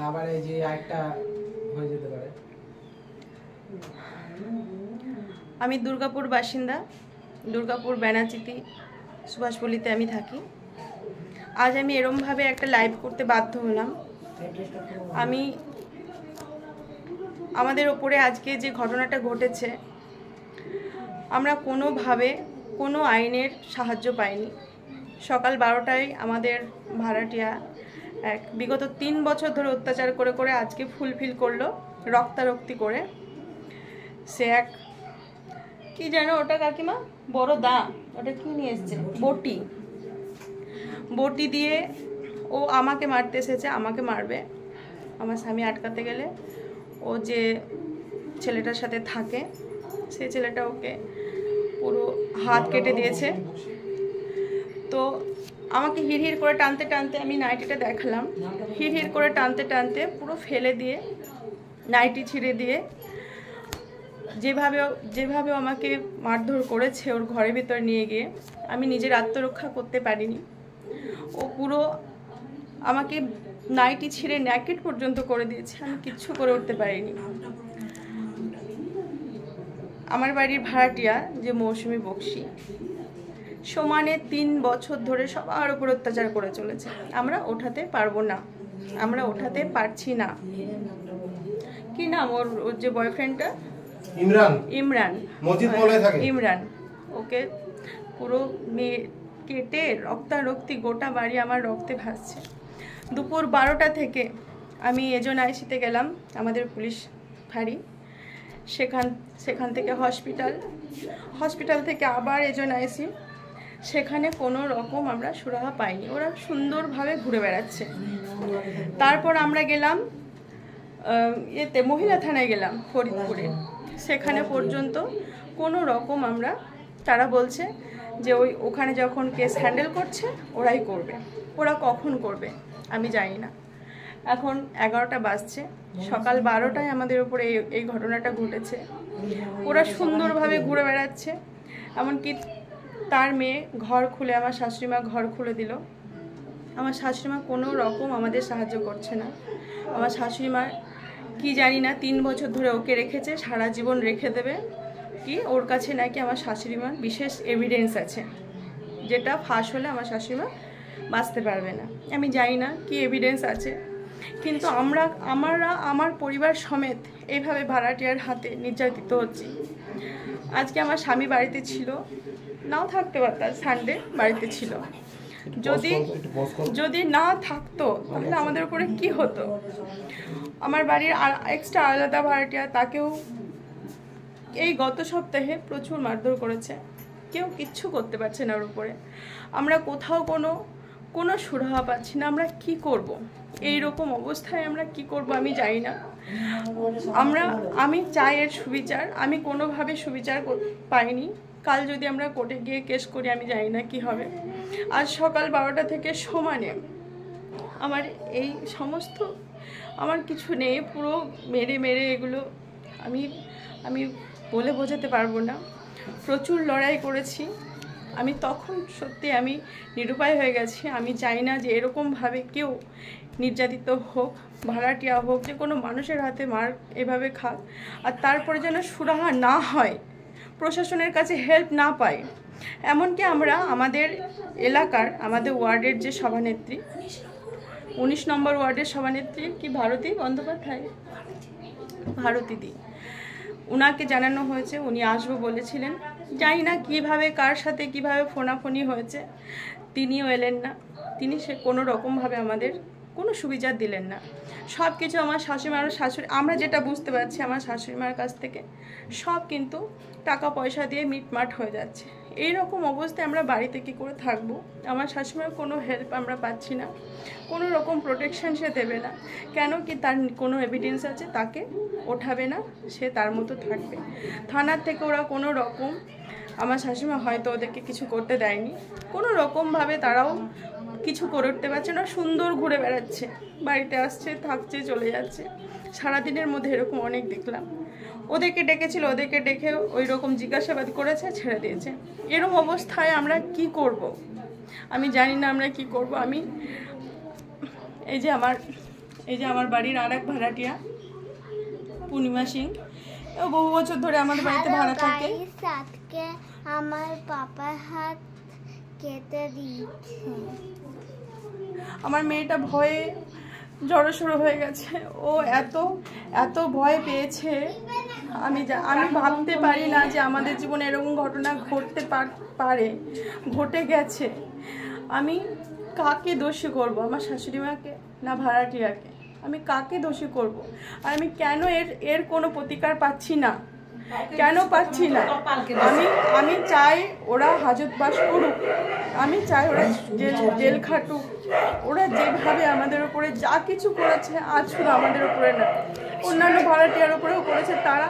আবার এই যে আরেকটা হয়ে যেতে পারে। আমি দুর্গাপুর বাসিন্দা, দুর্গাপুর ব্যানাচিতি সুভাষপল্লিতে আমি থাকি। আজ আমি এরমভাবে একটা লাইভ করতে বাধ্য হলাম। আমাদের ওপরে আজকে যে ঘটনাটা ঘটেছে, আমরা কোনোভাবে কোনো আইনের সাহায্য পাইনি। সকাল 12টায় আমাদের ভাড়াটিয়া এক বিগত 3 বছর ধরে অত্যাচার করে করে আজকে ফুলফিল করলো, রক্তারক্তি করে। সে এক কি জানো ওটা কাকিমা, বড় দা, ওটা কি নিয়ে এসছে, বটি দিয়ে ও আমাকে মারতে এসেছে, আমাকে মারবে। আমার স্বামী আটকাতে গেলে ও যে ছেলেটার সাথে থাকে সেই ছেলেটা ওকে পুরো হাত কেটে দিয়েছে। তো আমাকে হিড় করে টানতে টানতে, আমি নাইটিটা দেখালাম, হিড় করে টানতে টানতে পুরো ফেলে দিয়ে, নাইটি ছিঁড়ে দিয়ে, যেভাবে আমাকে মারধর করেছে ওর ঘরের ভিতর নিয়ে গিয়ে, আমি নিজের আত্মরক্ষা করতে পারিনি। ও পুরো আমাকে নাইটি ছিঁড়ে ন্যাকেট পর্যন্ত করে দিয়েছে, আমি কিচ্ছু করে উঠতে পারিনি। আমার বাড়ির ভাড়াটিয়া যে মৌসুমি বক্সি, সমানে 3 বছর ধরে সবার উপর অত্যাচার করে চলেছে। আমরা ওঠাতে পারবো না, আমরা ওঠাতে পারছি না। কি নাম ওর যে বয়ফ্রেন্ডটা, ইমরান, ওকে পুরো কেটে রক্তারক্তি, গোটা বাড়ি আমার রক্তে ভাসছে। দুপুর 12টা থেকে আমি এজন আইসিতে গেলাম, আমাদের পুলিশ ফাঁড়ি, সেখান থেকে হসপিটাল থেকে আবার এজন আইসি, সেখানে কোনো রকম আমরা সুরাহা পাইনি। ওরা সুন্দরভাবে ঘুরে বেড়াচ্ছে। তারপর আমরা গেলাম মহিলা থানায় গেলাম ফরিদপুরে, সেখানে পর্যন্ত কোনো রকম তারা বলছে যে ওখানে যখন কেস হ্যান্ডেল করছে ওরাই করবে। ওরা কখন করবে আমি জানি না। এখন 11টা বাজছে, সকাল 12টায় আমাদের উপরে এই ঘটনাটা ঘটেছে। ওরা সুন্দরভাবে ঘুরে বেড়াচ্ছে, এমনকি তার মেয়ে ঘর খুলে, আমার শাশুড়িমা ঘর খুলে দিল। আমার শাশুড়িমা কোনো রকম আমাদের সাহায্য করছে না। আমার শাশুড়িমার কি জানি না 3 বছর ধরে ওকে রেখেছে, সারা জীবন রেখে দেবে। কি ওর কাছে নাকি আমার শাশুড়িমার বিশেষ এভিডেন্স আছে, যেটা ফাঁস হলে আমার শাশুড়িমা বাঁচতে পারবে না। আমি জানি না কি এভিডেন্স আছে, কিন্তু আমার পরিবার সমেত এইভাবে ভাড়াটিয়ার হাতে নির্যাতিত হচ্ছি। আজকে আমার স্বামী বাড়িতে ছিল, নাও থাকতে পারতাম, সানডে বাড়িতে ছিল। যদি না থাকতো তাহলে আমাদের উপরে কি হতো। আমার বাড়ির এক্সট্রা আলাদা ভাড়াটিয়া, তাকেও এই গত সপ্তাহে প্রচুর মারধর করেছে। কেউ কিচ্ছু করতে পারছে না ওর উপরে। আমরা কোথাও কোনো সুরাহা পাচ্ছি না। আমরা কি করব? এই রকম অবস্থায় আমরা কি করব আমি জানি না। আমি চাই এর সুবিচার। আমি কোনোভাবে সুবিচার পাইনি। কাল যদি আমরা কোর্টে গিয়ে কেস করি আমি জানি না কি হবে। আজ সকাল 12টা থেকে সমানে আমার এই সমস্ত, আমার কিছু নেই, পুরো মেরে এগুলো আমি বলে বোঝাতে পারবো না। প্রচুর লড়াই করেছি আমি, তখন সত্যি আমি নিরুপায় হয়ে গেছি। আমি চাই না যে এরকমভাবে কেউ নির্যাতিত হোক, ভাড়াটিয়া হোক, যে কোনো মানুষের হাতে মার এভাবে খাক, আর তারপরে যেন সুরাহা না হয়, প্রশাসনের কাছে হেল্প না পাই। এমনকি আমরা আমাদের এলাকার, আমাদের ওয়ার্ডের যে সভানেত্রী, 19 নম্বর ওয়ার্ডের সভানেত্রী কি ভারতী বন্দ্যোপাধ্যায়, ভারতীদি, উনাকে জানানো হয়েছে, উনি আসবো বলেছিলেন। জানি না কিভাবে, কার সাথে কিভাবে ফোনাফোনি হয়েছে, তিনিও এলেন না। তিনি কোনো রকমভাবে আমাদের কোনো সুবিচার দিলেন না। সব কিছু আমার শাশুড়ি, আমরা যেটা বুঝতে পারছি আমার শাশুড়িমার কাছ থেকে সব কিন্তু টাকা পয়সা দিয়ে মিটমাট হয়ে যাচ্ছে। এই রকম অবস্থায় আমরা বাড়িতে কী করে থাকবো? আমার শাশুড়িমার কোনো হেল্প আমরা পাচ্ছি না, কোনো রকম প্রোটেকশন সে দেবে না। কেন কি তার কোনো এভিডেন্স আছে, তাকে ওঠাবে না, সে তার মতো থাকবে। থানার থেকে ওরা কোনো রকম, আমার শাশুড়িমা হয়তো ওদেরকে কিছু করতে দেয়নি, কোনো রকমভাবে তারাও কিছু করে উঠতে পারছে না। সুন্দর ঘুরে বেড়াচ্ছে, বাড়িতে আসছে, থাকছে, চলে যাচ্ছে। সারাদিনের মধ্যে এরকম অনেক দেখলাম। ওদেরকে ডেকেছিল, ওদেরকে ডেকে ওই রকম জিজ্ঞাসাবাদ করেছে, ছেড়ে দিয়েছে। এরকম অবস্থায় আমরা কি করব আমি জানি না আমরা কি করব। আমি এই যে আমার এই যে আমার বাড়ির আর এক ভাড়াটিয়া পূর্ণিমা সিং, ও বহু বছর ধরে আমাদের বাড়িতে ভাড়া থাকে। আজকে আমার পাপার হাত কেটে দিয়েছে। আমার মেয়েটা ভয়ে জড়সড় হয়ে গেছে, ও এত ভয় পেয়েছে, আমি ভাবতে পারি না যে আমাদের জীবনে এরকম ঘটনা ঘটতে পারে, ঘটে গেছে। আমি কাকে দোষী করব? আমার শাশুড়ি মাকে না ভাড়াটিয়াকে? আমি কাকে দোষী করব? আর আমি কেন এর কোনো প্রতিকার পাচ্ছি না? কেন পাচ্ছি না? আমি চাই ওরা হাজতবাস করুক, আমি চাই ওরা জেল খাটুক, ওরা যেভাবে আমাদের উপরে যা কিছু করেছে, আজ শুধু আমাদের উপরে না, অন্যান্য ভাড়াটিয়ার উপরেও করেছে তারা।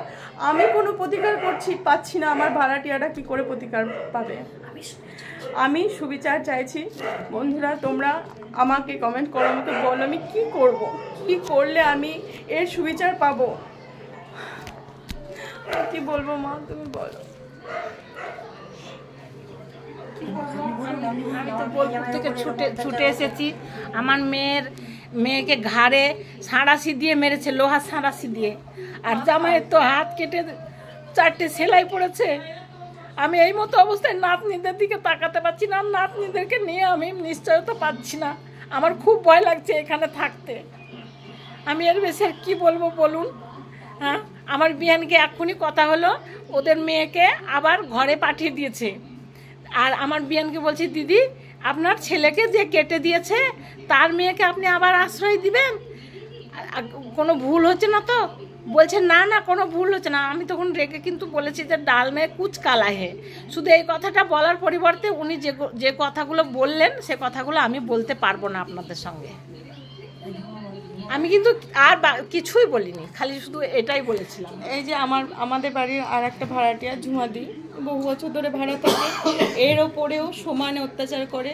আমি কোনো প্রতিকার পাচ্ছি না, আমার ভাড়াটিয়ারা কি করে প্রতিকার পাবে? আমি সুবিচার চাইছি। বন্ধুরা, তোমরা আমাকে কমেন্ট করো, আমাকে বলো আমি কি করব, কি করলে আমি এর সুবিচার পাবো। কি বলবো মা, তুমি বলো। আমি তো বোলপুর থেকে ছুটে এসেছি। আমার মেয়েকে ঘাড়ে সাঁড়াশি দিয়ে মেরেছে, লোহার সাঁড়াশি দিয়ে। আর জামাইয়ের তো হাত কেটে 4টে সেলাই পড়েছে। আমি এই মতো অবস্থায় নাতনিদের দিকে তাকাতে পারছি না, নাতনিদেরকে নিয়ে আমি নিশ্চয়তা পাচ্ছি না। আমার খুব ভয় লাগছে এখানে থাকতে। আমি এর বেশি আর কি বলবো বলুন? হ্যাঁ, আমার বিয়ানকে এক্ষুনি কথা হলো, ওদের মেয়েকে আবার ঘরে পাঠিয়ে দিয়েছে। আর আমার বিয়ানকে বলছি, দিদি আপনার ছেলেকে যে কেটে দিয়েছে তার মেয়েকে আপনি আবার আশ্রয় দিবেন? কোনো ভুল হচ্ছে না তো? বলছে না না, কোনো ভুল হচ্ছে না। আমি তখন রেগে কিন্তু বলেছি যে ডাল মে কুচ কালা হে। শুধু এই কথাটা বলার পরিবর্তে উনি যে কথাগুলো বললেন সে কথাগুলো আমি বলতে পারবো না আপনাদের সঙ্গে। আমি কিন্তু আর কিছুই বলিনি, খালি শুধু এটাই বলেছিলাম। এই যে আমাদের বাড়ির আর একটা ভাড়াটিয়া ঝুমাদি, বহু বছর ধরে ভাড়া থাকে, এর ওপরেও সমানে অত্যাচার করে।